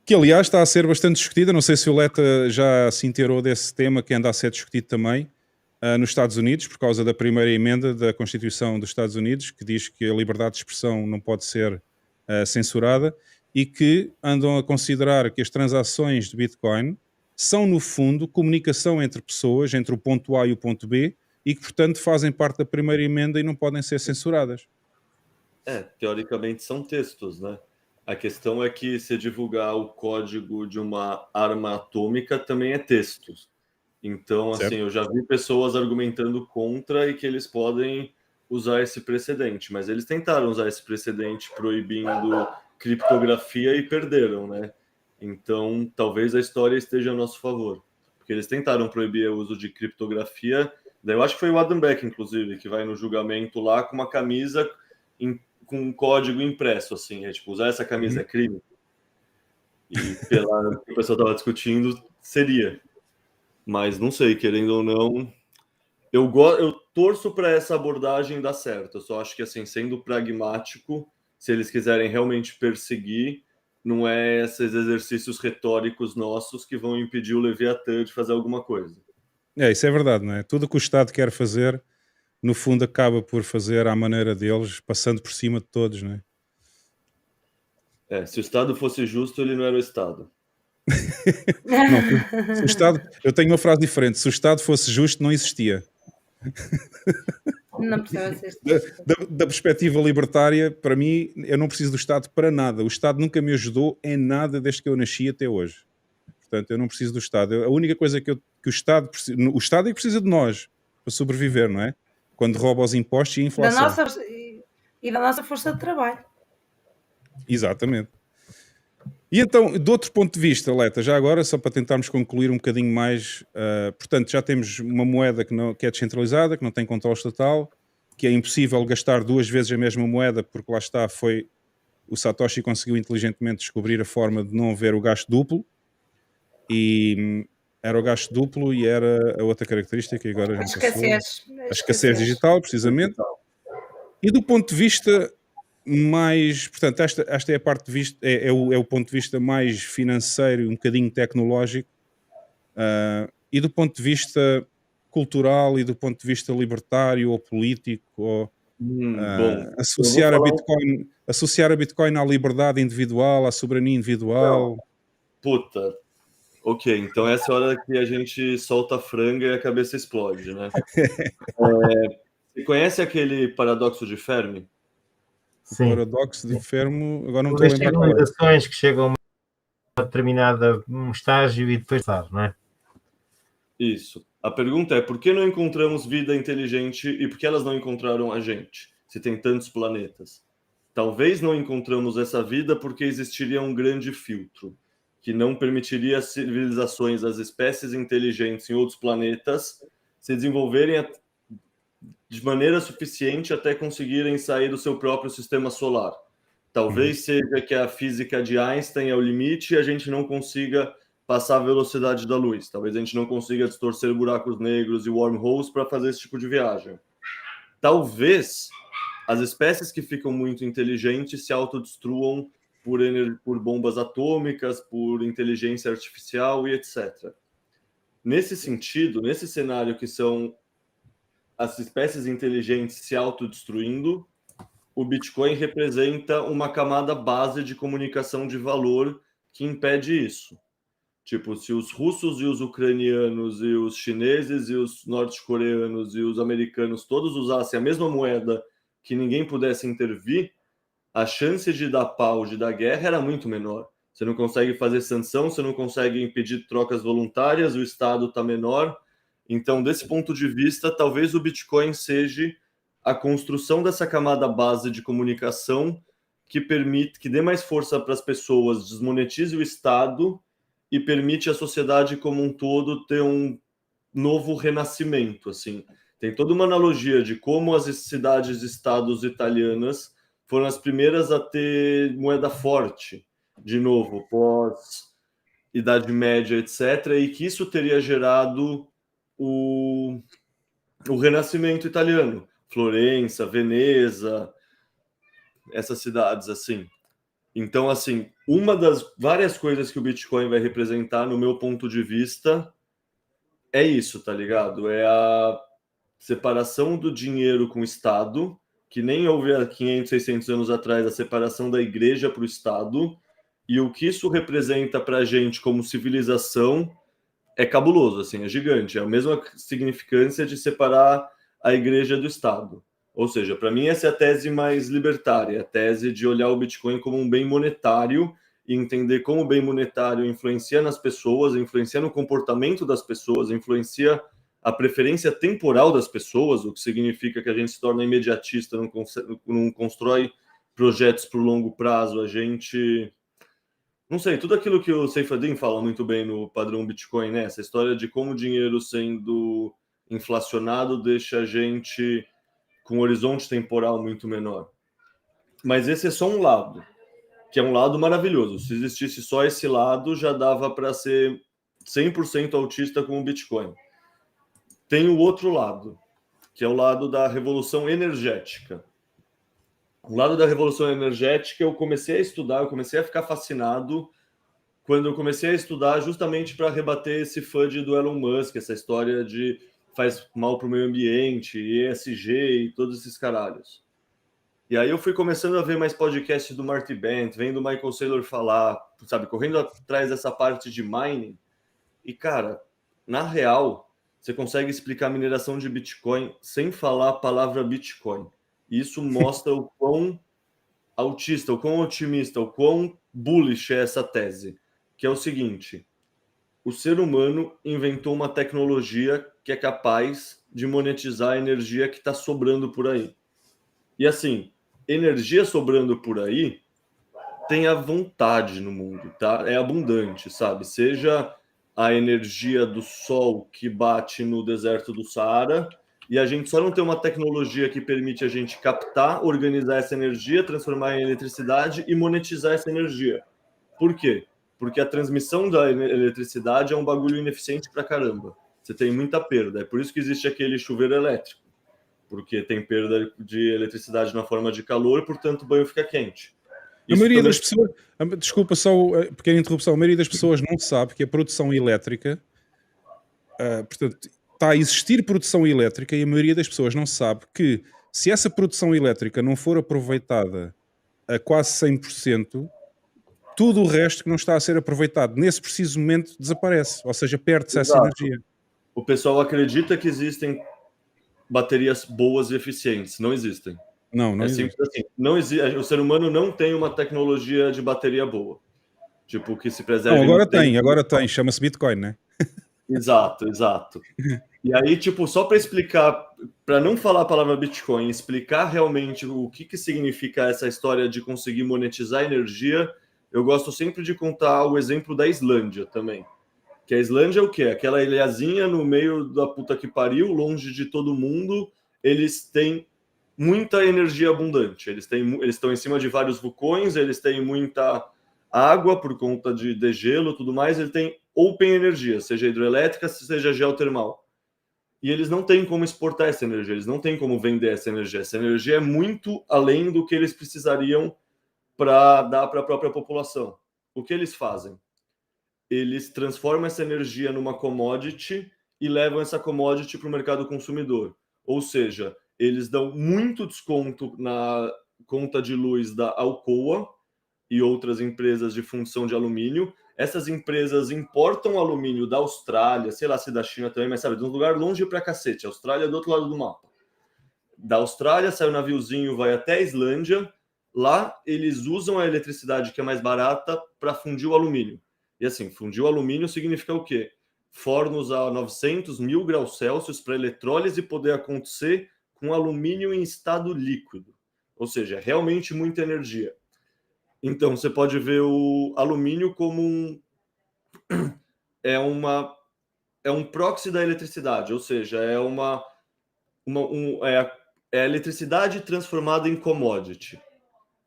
que aliás está a ser bastante discutida. Não sei se o Leta já se inteirou desse tema que anda a ser discutido também nos Estados Unidos, por causa da primeira emenda da Constituição dos Estados Unidos, que diz que a liberdade de expressão não pode ser censurada, e que andam a considerar que as transações de Bitcoin são, no fundo, comunicação entre pessoas, entre o ponto A e o ponto B, e que, portanto, fazem parte da primeira emenda e não podem ser censuradas. Teoricamente são textos, né? A questão é que se divulgar o código de uma arma atômica também é textos. Então, Certo. assim, eu já vi pessoas argumentando contra e que eles podem usar esse precedente, mas eles tentaram usar esse precedente proibindo criptografia e perderam, né? Então, talvez a história esteja a nosso favor, porque eles tentaram proibir o uso de criptografia. Daí eu acho que foi o Adam Beck, inclusive, que vai no julgamento lá com uma camisa com um código impresso, assim, tipo, usar essa camisa é crime. E pela que o pessoal estava discutindo, seria. Mas não sei, querendo ou não, eu torço para essa abordagem dar certo. Eu só acho que, assim, sendo pragmático, se eles quiserem realmente perseguir, não é esses exercícios retóricos nossos que vão impedir o Leviatã de fazer alguma coisa. Isso é verdade, não é? Tudo o que o Estado quer fazer, no fundo, acaba por fazer à maneira deles, passando por cima de todos, não é? Se o Estado fosse justo, ele não era o Estado. Não, se o Estado, eu tenho uma frase diferente: se o Estado fosse justo, não existia. Não precisava ser da perspectiva libertária, para mim, eu não preciso do Estado para nada. O Estado nunca me ajudou em nada desde que eu nasci até hoje. Portanto, eu não preciso do Estado. A única coisa que o Estado precisa, o Estado é que precisa de nós para sobreviver, não é? Quando rouba os impostos e a inflação. Da nossa força de trabalho. Exatamente. E então, de outro ponto de vista, Leta, já agora, só para tentarmos concluir um bocadinho mais, portanto, já temos uma moeda que é descentralizada, que não tem controle estatal, que é impossível gastar duas vezes a mesma moeda, porque lá está, o Satoshi conseguiu inteligentemente descobrir a forma de não haver o gasto duplo, e era o gasto duplo e era a outra característica, que agora já me passou. A escassez digital, precisamente. E do ponto de vista mais, portanto, esta é a parte de vista, é o ponto de vista mais financeiro, um bocadinho tecnológico, e do ponto de vista cultural e do ponto de vista libertário ou político, ou associar a Bitcoin à liberdade individual, à soberania individual. Puta, ok, então essa é a hora que a gente solta a franga e a cabeça explode, né? Você conhece aquele paradoxo de Fermi? Sim. O paradoxo de Fermi, agora não estou a lembrar. Civilizações que chegam a determinada estágio e depois não é? Isso. A pergunta é, por que não encontramos vida inteligente e por que elas não encontraram a gente, se tem tantos planetas? Talvez não encontramos essa vida porque existiria um grande filtro, que não permitiria às civilizações, às espécies inteligentes em outros planetas se desenvolverem de maneira suficiente até conseguirem sair do seu próprio sistema solar. Talvez seja que a física de Einstein é o limite e a gente não consiga passar a velocidade da luz. Talvez a gente não consiga distorcer buracos negros e wormholes para fazer esse tipo de viagem. Talvez as espécies que ficam muito inteligentes se autodestruam por bombas atômicas, por inteligência artificial e etc. Nesse sentido, nesse cenário que são as espécies inteligentes se autodestruindo, o Bitcoin representa uma camada base de comunicação de valor que impede isso. Tipo, se os russos e os ucranianos e os chineses e os norte-coreanos e os americanos todos usassem a mesma moeda que ninguém pudesse intervir, a chance de dar pau, de dar guerra era muito menor. Você não consegue fazer sanção, você não consegue impedir trocas voluntárias, o Estado está menor. Então, desse ponto de vista, talvez o Bitcoin seja a construção dessa camada base de comunicação que permite, que dê mais força para as pessoas, desmonetize o Estado e permite à sociedade como um todo ter um novo renascimento, assim. Tem toda uma analogia de como as cidades-estados italianas foram as primeiras a ter moeda forte, de novo, pós Idade Média, etc., e que isso teria gerado o renascimento italiano. Florença, Veneza, essas cidades, assim. Então, assim, uma das várias coisas que o Bitcoin vai representar, no meu ponto de vista, é isso, tá ligado? É a separação do dinheiro com o Estado, que nem houve há 500, 600 anos atrás a separação da igreja para o Estado, e o que isso representa para a gente como civilização é cabuloso, assim, é gigante. É a mesma significância de separar a igreja do Estado. Ou seja, para mim essa é a tese mais libertária, a tese de olhar o Bitcoin como um bem monetário e entender como o bem monetário influencia nas pessoas, influencia no comportamento das pessoas, influencia a preferência temporal das pessoas, o que significa que a gente se torna imediatista, não constrói projetos para o longo prazo, a gente... Não sei, tudo aquilo que o Saifedean fala muito bem no padrão Bitcoin, né? Essa história de como o dinheiro sendo inflacionado deixa a gente com um horizonte temporal muito menor. Mas esse é só um lado, que é um lado maravilhoso. Se existisse só esse lado, já dava para ser 100% autista com o Bitcoin. Tem o outro lado, que é o lado da revolução energética. O lado da revolução energética eu comecei a estudar, eu comecei a ficar fascinado quando eu comecei a estudar justamente para rebater esse FUD do Elon Musk, essa história de faz mal para o meio ambiente, ESG e todos esses caralhos. E aí eu fui começando a ver mais podcasts do Marty Bent, vendo o Michael Saylor falar, sabe, correndo atrás dessa parte de mining. E, cara, na real, você consegue explicar a mineração de Bitcoin sem falar a palavra Bitcoin. E isso mostra o quão autista, o quão otimista, o quão bullish é essa tese. Que é o seguinte: o ser humano inventou uma tecnologia que é capaz de monetizar a energia que está sobrando por aí. E assim, energia sobrando por aí tem à vontade no mundo, tá? É abundante, sabe? Seja a energia do sol que bate no deserto do Saara, e a gente só não tem uma tecnologia que permite a gente captar, organizar essa energia, transformar em eletricidade e monetizar essa energia. Por quê? Porque a transmissão da eletricidade é um bagulho ineficiente pra caramba. Você tem muita perda. É por isso que existe aquele chuveiro elétrico. Porque tem perda de eletricidade na forma de calor, portanto o banho fica quente. A maioria das pessoas, desculpa só a pequena interrupção, a maioria das pessoas não sabe que a produção elétrica, portanto, está a existir produção elétrica e a maioria das pessoas não sabe que se essa produção elétrica não for aproveitada a quase 100%, tudo o resto que não está a ser aproveitado nesse preciso momento desaparece, ou seja, perde-se essa energia. O pessoal acredita que existem baterias boas e eficientes. Não existem. Não existe. Assim. Não existe. O ser humano não tem uma tecnologia de bateria boa. Tipo, que se preserve. Não, agora tem. Chama-se Bitcoin, né? Exato. E aí, tipo, só para explicar, para não falar a palavra Bitcoin, explicar realmente o que significa essa história de conseguir monetizar energia, eu gosto sempre de contar o exemplo da Islândia também. Que a Islândia é o quê? Aquela ilhazinha no meio da puta que pariu, longe de todo mundo, eles têm muita energia abundante. Eles estão em cima de vários vulcões, eles têm muita água por conta de degelo e tudo mais, eles têm open energia, seja hidrelétrica, seja geotermal. E eles não têm como exportar essa energia, eles não têm como vender essa energia. Essa energia é muito além do que eles precisariam para dar para a própria população. O que eles fazem? Eles transformam essa energia numa commodity e levam essa commodity para o mercado consumidor. Ou seja, eles dão muito desconto na conta de luz da Alcoa e outras empresas de fundição de alumínio. Essas empresas importam alumínio da Austrália, sei lá se da China também, mas sabe, de um lugar longe pra cacete. A Austrália é do outro lado do mapa. Da Austrália sai o naviozinho, vai até a Islândia. Lá eles usam a eletricidade que é mais barata para fundir o alumínio. E assim, fundir o alumínio significa o quê? Fornos a 900 mil graus Celsius para eletrólise poder acontecer com alumínio em estado líquido. Ou seja, realmente muita energia. Então, você pode ver o alumínio como é um proxy da eletricidade, ou seja, é a eletricidade transformada em commodity.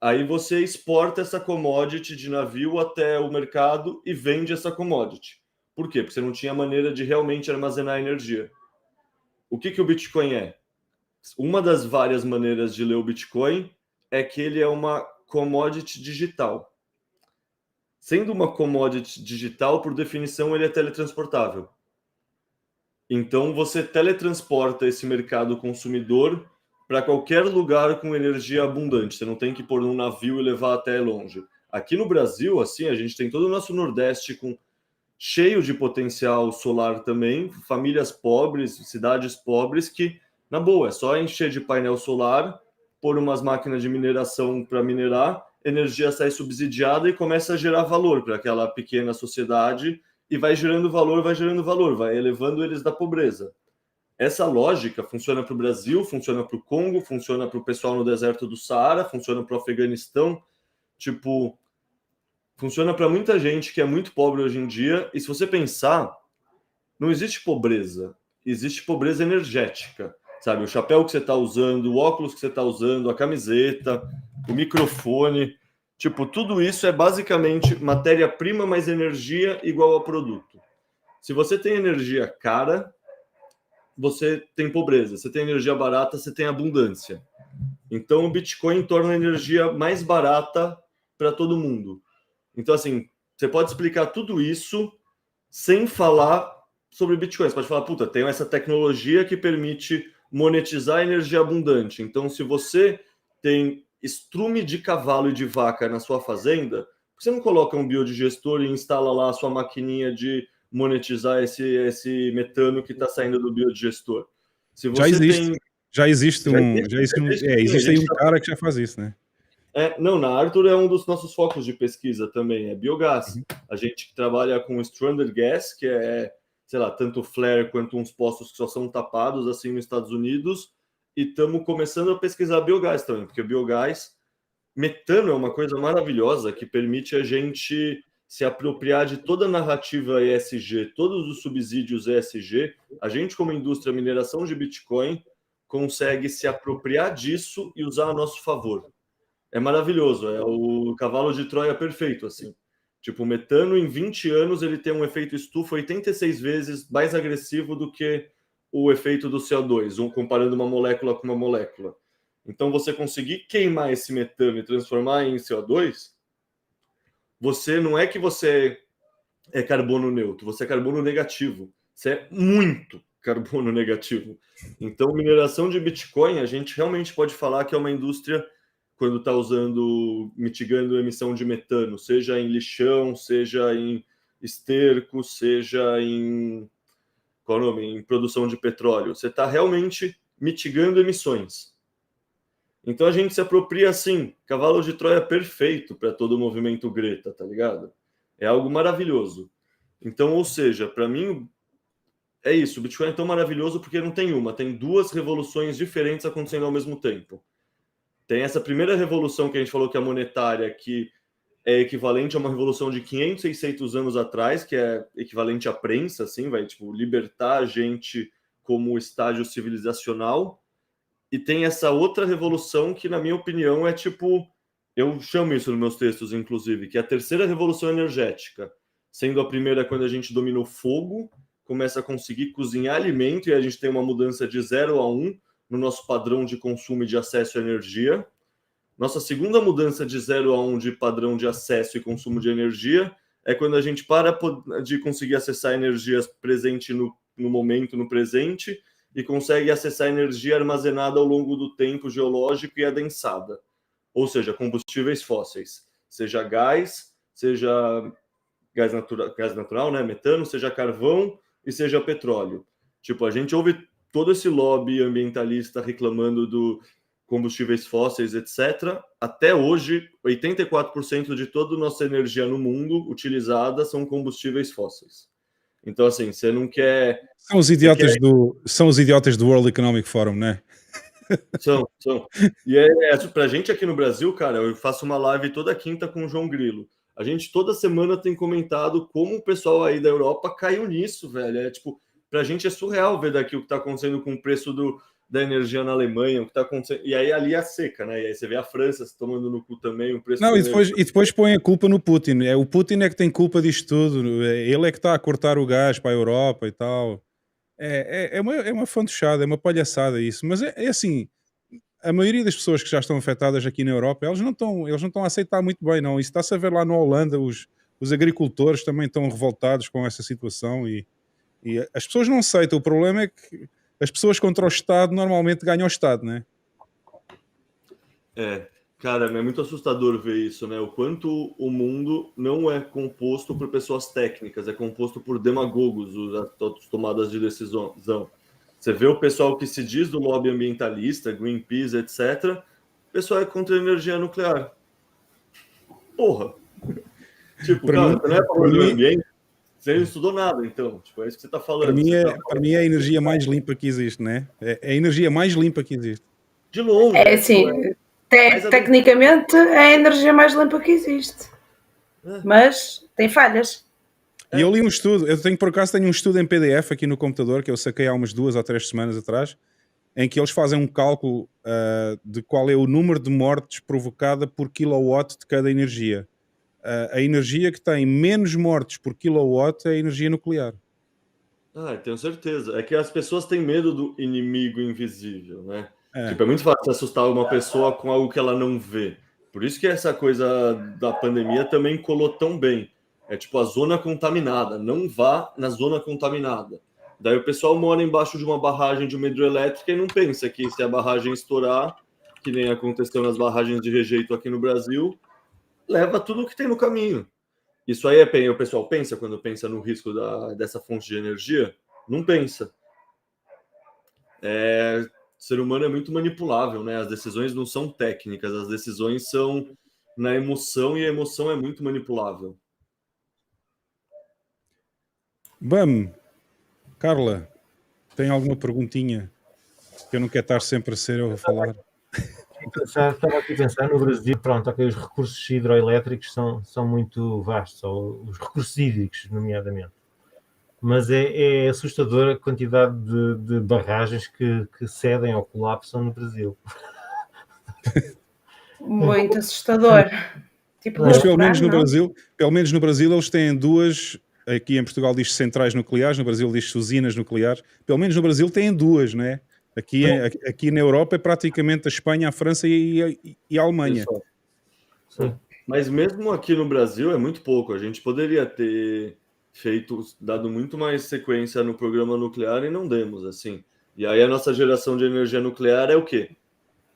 Aí você exporta essa commodity de navio até o mercado e vende essa commodity. Por quê? Porque você não tinha maneira de realmente armazenar energia. O que o Bitcoin é? Uma das várias maneiras de ler o Bitcoin é que ele é uma commodity digital. Sendo uma commodity digital, por definição, ele é teletransportável. Então, você teletransporta esse mercado consumidor para qualquer lugar com energia abundante. Você não tem que pôr num navio e levar até longe. Aqui no Brasil, assim, a gente tem todo o nosso Nordeste cheio de potencial solar também, famílias pobres, cidades pobres que, na boa, é só encher de painel solar, pôr umas máquinas de mineração para minerar, energia sai subsidiada e começa a gerar valor para aquela pequena sociedade e vai gerando valor, vai elevando eles da pobreza. Essa lógica funciona para o Brasil, funciona para o Congo, funciona para o pessoal no deserto do Saara, funciona para o Afeganistão, tipo, funciona para muita gente que é muito pobre hoje em dia. E se você pensar, não existe pobreza, existe pobreza energética, sabe? O chapéu que você está usando, o óculos que você está usando, a camiseta, o microfone, tipo, tudo isso é basicamente matéria-prima mais energia igual a produto. Se você tem energia cara, você tem pobreza. Se tem energia barata, você tem abundância. Então, o Bitcoin torna a energia mais barata para todo mundo. Então, assim, você pode explicar tudo isso sem falar sobre Bitcoin. Você pode falar, puta, tem essa tecnologia que permite monetizar a energia abundante. Então, se você tem estrume de cavalo e de vaca na sua fazenda, por que você não coloca um biodigestor e instala lá a sua maquininha de monetizar esse metano que está saindo do biodigestor? Se você existe aí um cara que já faz isso, né? Não, na Arthur é um dos nossos focos de pesquisa também, é biogás. A gente que trabalha com stranded gas, que é, sei lá, tanto flare quanto uns poços que só são tapados assim nos Estados Unidos, e estamos começando a pesquisar biogás também, porque biogás, metano é uma coisa maravilhosa que permite a gente se apropriar de toda a narrativa ESG, todos os subsídios ESG. A gente, como indústria mineração de Bitcoin, consegue se apropriar disso e usar a nosso favor. É maravilhoso, é o cavalo de Troia perfeito, assim. Tipo, o metano, em 20 anos, ele tem um efeito estufa 86 vezes mais agressivo do que o efeito do CO2, comparando uma molécula com uma molécula. Então, você conseguir queimar esse metano e transformar em CO2, você não é que você é carbono neutro, você é carbono negativo. Você é muito carbono negativo. Então, mineração de Bitcoin, a gente realmente pode falar que é uma indústria quando está mitigando a emissão de metano, seja em lixão, seja em esterco, seja em produção de petróleo. Você está realmente mitigando emissões. Então a gente se apropria assim, cavalo de Troia perfeito para todo o movimento Greta, tá ligado? É algo maravilhoso. Então, ou seja, para mim é isso, o Bitcoin é tão maravilhoso porque não tem uma, tem duas revoluções diferentes acontecendo ao mesmo tempo. Tem essa primeira revolução que a gente falou que é monetária, que é equivalente a uma revolução de 500, 600 anos atrás, que é equivalente à prensa, assim, vai tipo libertar a gente como estágio civilizacional. E tem essa outra revolução que, na minha opinião, é tipo, eu chamo isso nos meus textos, inclusive, que é a terceira revolução energética. Sendo a primeira quando a gente domina o fogo, começa a conseguir cozinhar alimento e a gente tem uma mudança de 0 a 1 no nosso padrão de consumo e de acesso à energia. Nossa segunda mudança de 0 a 1 de padrão de acesso e consumo de energia é quando a gente para de conseguir acessar energias presente no momento, no presente, e consegue acessar energia armazenada ao longo do tempo geológico e adensada. Ou seja, combustíveis fósseis. Seja gás natural, né, metano, seja carvão e seja petróleo. Tipo, a gente ouve todo esse lobby ambientalista reclamando do combustíveis fósseis, etc. Até hoje, 84% de toda a nossa energia no mundo utilizada são combustíveis fósseis. Então, assim, você não quer... São os idiotas do World Economic Forum, né? São. E pra gente aqui no Brasil, cara, eu faço uma live toda quinta com o João Grilo. A gente toda semana tem comentado como o pessoal aí da Europa caiu nisso, velho. É tipo, pra gente é surreal ver daqui o que tá acontecendo com o preço da energia na Alemanha, o que tá acontecendo. E aí ali é seca, né? E aí você vê a França se tomando no cu também, o preço. Não, e depois põe a culpa no Putin. O Putin é que tem culpa disto tudo. Ele é que está a cortar o gás para a Europa e tal. É uma fantochada, é uma palhaçada isso. Mas é assim, a maioria das pessoas que já estão afetadas aqui na Europa, eles não estão a aceitar muito bem, não. Isso está-se a ver lá na Holanda, os os agricultores também estão revoltados com essa situação e as pessoas não aceitam. O problema é que as pessoas contra o Estado normalmente ganham o Estado, né? Cara, é muito assustador ver isso, né? O quanto o mundo não é composto por pessoas técnicas, é composto por demagogos, as tomadas de decisão. Você vê o pessoal que se diz do lobby ambientalista, Greenpeace, etc. O pessoal é contra a energia nuclear. Porra! Tipo, Para cara, mim- você não é a favor para do mim- meio ambiente, você não estudou nada, então. Tipo, é isso que você tá falando. Para mim, Você é, tá para mim é a energia mais limpa que existe, né? É a energia mais limpa que existe. de longe. É assim, Mas a- tecnicamente é a energia mais limpa que existe. Mas tem falhas. E eu li um estudo, por acaso tenho um estudo em PDF aqui no computador que eu saquei há umas 2 ou 3 semanas atrás, em que eles fazem um cálculo de qual é o número de mortes provocada por kilowatt de cada energia. A energia que tem menos mortes por kilowatt é a energia nuclear. Tenho certeza. É que as pessoas têm medo do inimigo invisível, né? É. Tipo, é muito fácil assustar uma pessoa com algo que ela não vê. Por isso que essa coisa da pandemia também colou tão bem. É tipo a zona contaminada. Não vá na zona contaminada. Daí o pessoal mora embaixo de uma barragem de uma hidrelétrica e não pensa que se a barragem estourar, que nem aconteceu nas barragens de rejeito aqui no Brasil, leva tudo o que tem no caminho. Isso aí o pessoal pensa quando pensa no risco dessa fonte de energia? Não pensa. O ser humano é muito manipulável, né? As decisões não são técnicas, as decisões são na emoção e a emoção é muito manipulável. Bam, Carla, tem alguma perguntinha? Que eu não quero estar sempre a ser eu a falar. Estava aqui a pensar no Brasil, pronto, ok, os recursos hidroelétricos são muito vastos, ou os recursos hídricos, nomeadamente. Mas é assustadora a quantidade de barragens que cedem ou colapsam no Brasil. Muito assustador. Tipo, Mas Louco, pelo menos não? no Brasil eles têm 2, aqui em Portugal diz centrais nucleares, no Brasil diz usinas nucleares. Pelo menos no Brasil têm 2, né? Aqui na Europa é praticamente a Espanha, a França e a Alemanha. Sim. Mas mesmo aqui no Brasil é muito pouco. A gente poderia ter dado muito mais sequência no programa nuclear e não demos, assim. E aí a nossa geração de energia nuclear é o quê?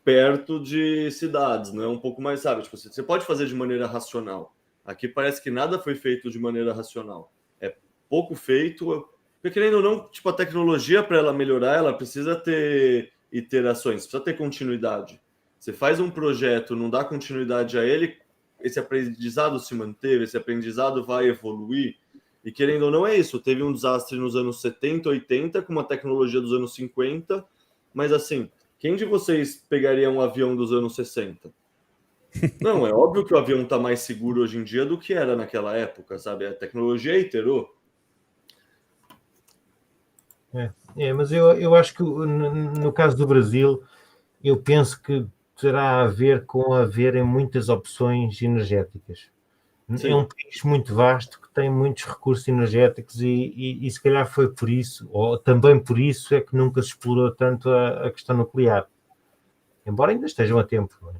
Perto de cidades, não é um pouco mais, sabe? Tipo, você pode fazer de maneira racional. Aqui parece que nada foi feito de maneira racional. É pouco feito. Porque, querendo ou não, tipo, a tecnologia, para ela melhorar, ela precisa ter iterações, precisa ter continuidade. Você faz um projeto, não dá continuidade a ele, esse aprendizado se manteve, esse aprendizado vai evoluir. E, querendo ou não, é isso. Teve um desastre nos anos 70, 80, com uma tecnologia dos anos 50, mas, assim, quem de vocês pegaria um avião dos anos 60? Não, é óbvio que o avião está mais seguro hoje em dia do que era naquela época, sabe? A tecnologia iterou. Mas eu acho que no caso do Brasil, eu penso que terá a ver com haverem muitas opções energéticas. Sim. É um país muito vasto que tem muitos recursos energéticos e se calhar foi por isso, ou também por isso, é que nunca se explorou tanto a questão nuclear. Embora ainda estejam a tempo. Não é?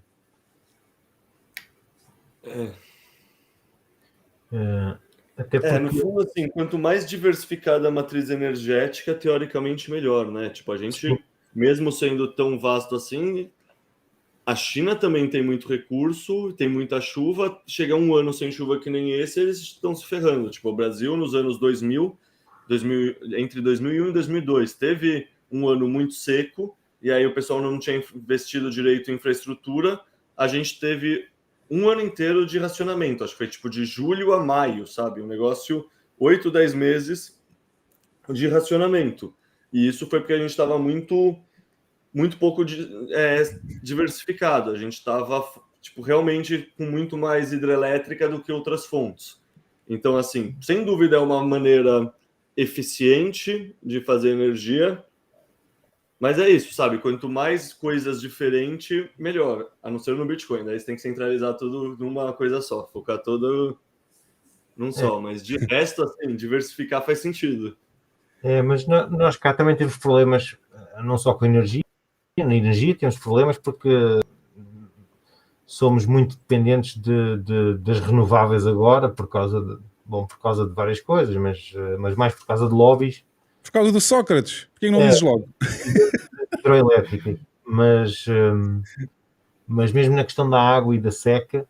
Até porque... no fundo, assim, quanto mais diversificada a matriz energética, teoricamente melhor, né? Tipo, a gente, Sim. mesmo sendo tão vasto assim, a China também tem muito recurso, tem muita chuva, chega um ano sem chuva que nem esse, eles estão se ferrando. Tipo, o Brasil, nos anos 2000, entre 2001 e 2002, teve um ano muito seco, e aí o pessoal não tinha investido direito em infraestrutura, a gente teve um ano inteiro de racionamento, acho que foi tipo de julho a maio, sabe? Um negócio, 8, 10 meses de racionamento. E isso foi porque a gente estava muito pouco diversificado. A gente estava tipo, realmente com muito mais hidrelétrica do que outras fontes. Então, assim, sem dúvida é uma maneira eficiente de fazer energia, mas é isso, sabe? Quanto mais coisas diferentes, melhor. A não ser no Bitcoin, daí você tem que centralizar tudo numa coisa só, focar tudo num só. Mas de resto, assim, diversificar faz sentido. Mas nós cá também temos problemas, não só com energia, na energia temos problemas porque somos muito dependentes das renováveis agora, por causa de várias coisas, mas mais por causa de lobbies. Por causa do Sócrates. Porquê não dizes logo? Hidroelétrica. Mas mesmo na questão da água e da seca,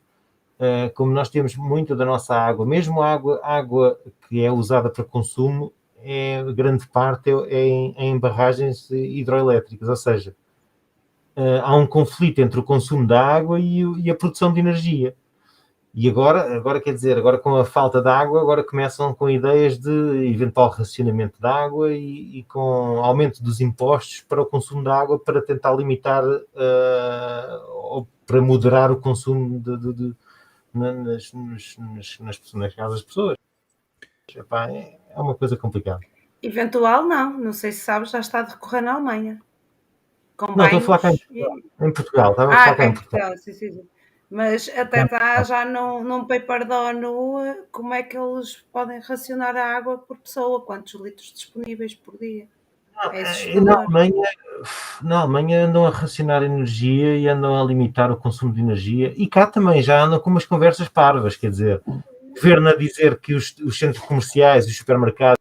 como nós temos muita da nossa água, mesmo a água que é usada para consumo, grande parte em barragens hidroelétricas, ou seja, há um conflito entre o consumo da água e a produção de energia. E agora quer dizer, agora com a falta de água, agora começam com ideias de eventual racionamento de água e com aumento dos impostos para o consumo de água para tentar limitar ou para moderar o consumo nas casas das pessoas. Epá, é uma coisa complicada. Eventual, não sei se sabes, já está a decorrer na Alemanha. Com Não, estou a falar cá em Portugal. Estava a falar cá em Portugal. Sim. Mas até está já num paper da ONU como é que eles podem racionar a água por pessoa, quantos litros disponíveis por dia. Na Alemanha andam a racionar energia e andam a limitar o consumo de energia, e cá também já andam com umas conversas parvas, quer dizer, o governo a dizer que os centros comerciais, os supermercados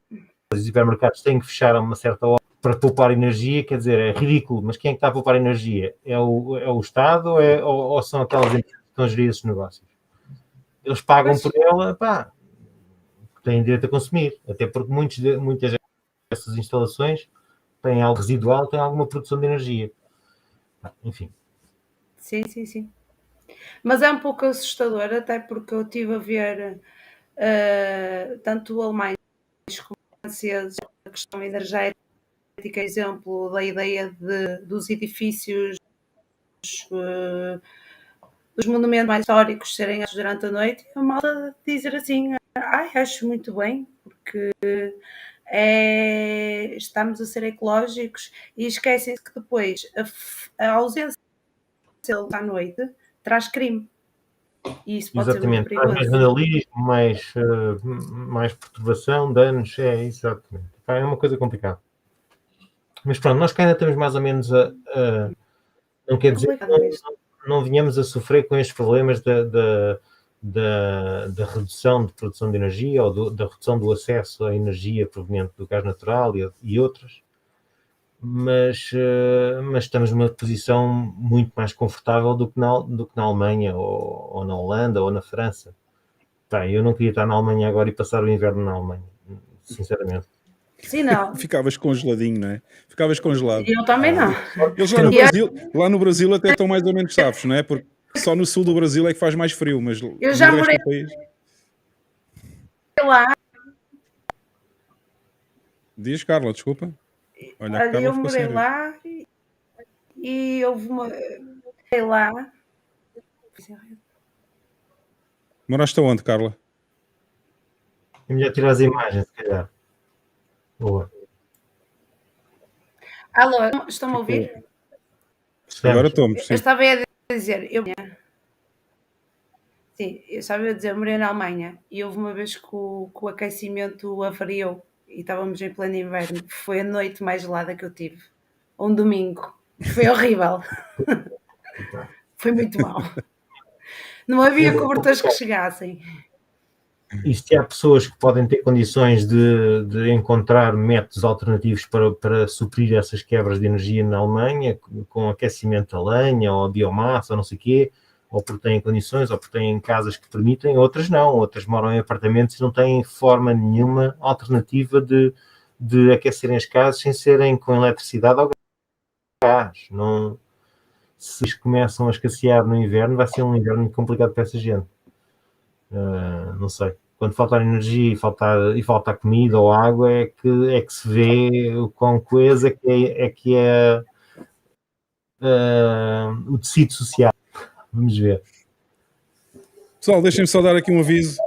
têm que fechar a uma certa hora para poupar energia, quer dizer, é ridículo, mas quem é que está a poupar energia? É o Estado ou são aquelas empresas que estão a gerir esses negócios? Eles pagam por ela, têm direito a consumir, até porque muitas dessas instalações têm algo residual, têm alguma produção de energia. Enfim. Sim. Mas é um pouco assustador, até porque eu estive a ver tanto alemães como franceses, a questão energética, exemplo da ideia dos edifícios, dos monumentos mais históricos serem abertos durante a noite, e a malta dizer assim, acho muito bem, porque estamos a ser ecológicos, e esquecem-se que depois a ausência à noite traz crime. E isso pode ser muito perigoso. Mais vandalismo, mais perturbação, danos, exatamente. É uma coisa complicada. Mas pronto, nós cá ainda estamos mais ou menos não quer dizer que não venhamos a sofrer com estes problemas da redução de produção de energia ou da redução do acesso à energia proveniente do gás natural e outras, mas estamos numa posição muito mais confortável do que na Alemanha ou na Holanda ou na França. Eu não queria estar na Alemanha agora e passar o inverno na Alemanha, sinceramente. Sim, não. Ficavas congeladinho, não é? Ficavas congelado. Eu também não. Eles lá no Brasil até estão mais ou menos safos, não é? Porque só no sul do Brasil é que faz mais frio, mas eu já morei lá. Diz, Carla, desculpa. Olha, eu morei lá e houve uma... Morei lá. Moraste aonde, Carla? É melhor tirar as imagens, se calhar. Boa. Alô, estão-me a ouvir? Agora estamos. Eu estava a dizer, eu estava a dizer, morei na Alemanha e houve uma vez que o aquecimento avariou e estávamos em pleno inverno. Foi a noite mais gelada que eu tive. Um domingo. Foi horrível. Foi muito mal. Não havia cobertores que chegassem. E se há pessoas que podem ter condições de encontrar métodos alternativos para suprir essas quebras de energia na Alemanha, com aquecimento a lenha ou a biomassa ou não sei o quê, ou porque têm condições, ou porque têm casas que permitem, outras não, outras moram em apartamentos e não têm forma nenhuma alternativa de aquecerem as casas sem serem com eletricidade ou gás. Não, se começam a escassear no inverno, vai ser um inverno muito complicado para essa gente. Não sei. Quando faltar energia e faltar comida ou água é que se vê o quão coisa que é o tecido social. Vamos ver. Pessoal, deixem-me só dar aqui um aviso.